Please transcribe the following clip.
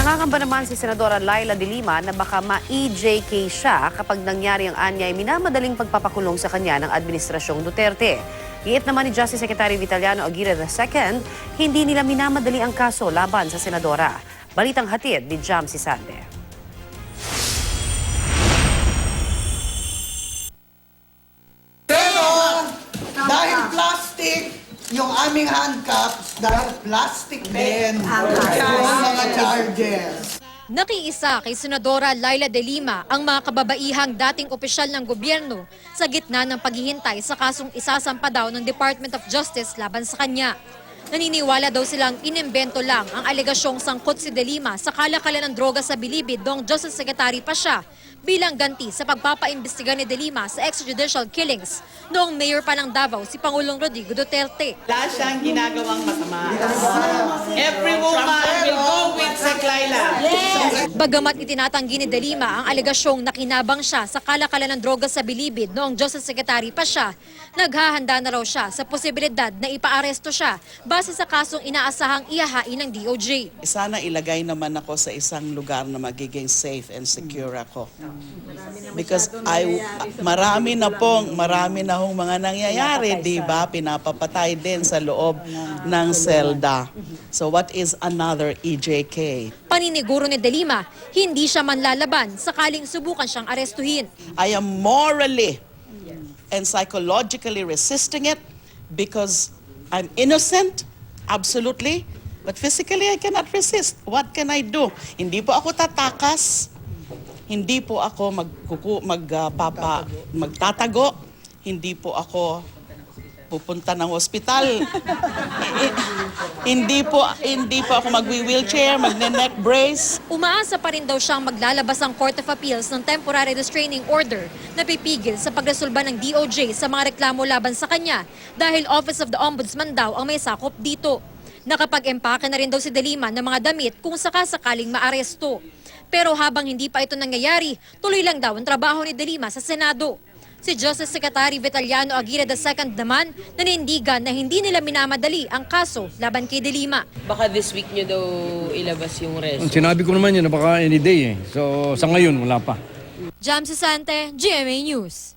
Nangangamba naman si Senadora Laila de Lima na baka ma-EJK siya kapag nangyari ang anyay minamadaling pagpapakulong sa kanya ng Administrasyong Duterte. Giit naman ni Justice Secretary Vitaliano Aguirre II, hindi nila minamadali ang kaso laban sa Senadora. Balitang hatid ni Jam Sisande. Pero dahil plastic yung aming handcuffs, dahil plastic din yung mga charges. Nakiisa kay Senadora Laila de Lima ang mga kababaihang dating opisyal ng gobyerno sa gitna ng paghihintay sa kasong isasampa daw ng Department of Justice laban sa kanya. Naniniwala daw silang inimbento lang ang alegasyong sangkot si de Lima sa kalakalan ng droga sa Bilibid noong Justice Secretary pa siya bilang ganti sa pagpapaimbestiga ni de Lima sa extrajudicial killings noong mayor pa ng Davao si Pangulong Rodrigo Duterte. Wala siyang ginagawang masama. Every woman will go with Sec Laila. Bagamat itinatanggi ni de Lima ang alegasyong nakinabang siya sa kalakalan ng droga sa Bilibid noong Justice Secretary pa siya, naghahanda na raw siya sa posibilidad na ipaaresto siya base sa kasong inaasahang ihahain ng DOJ. Sana ilagay naman ako sa isang lugar na magiging safe and secure ako. Because marami na hong mga nangyayari, di ba? Pinapapatay din sa loob ng selda. So what is another EJK? Paniniguro ni de Lima, hindi siya manlalaban sakaling subukan siyang arestuhin. I am morally and psychologically resisting it because I'm innocent, absolutely. But physically, I cannot resist. What can I do? Hindi po ako tatakas. Hindi po ako magtatago. Hindi po ako pupunta ng ospital. Hindi po ako magwi-wheelchair, magne-neck brace. Umaasa pa rin daw siyang maglalabas ang Court of Appeals ng temporary restraining order na pipigil sa pagresolba ng DOJ sa mga reklamo laban sa kanya dahil Office of the Ombudsman daw ang may sakop dito. Nakapag-empake na rin daw si de Lima ng mga damit kung sakasakaling maaresto. Pero habang hindi pa ito nangyayari, tuloy lang daw ang trabaho ni de Lima sa Senado. Si Justice Secretary Vitaliano Aguirre II naman nanindigan na hindi nila minamadali ang kaso laban kay de Lima. Baka this week nyo daw ilabas yung resto. Sinabi ko naman yun na baka any day eh. So sa ngayon wala pa. Jam Sisante, GMA News.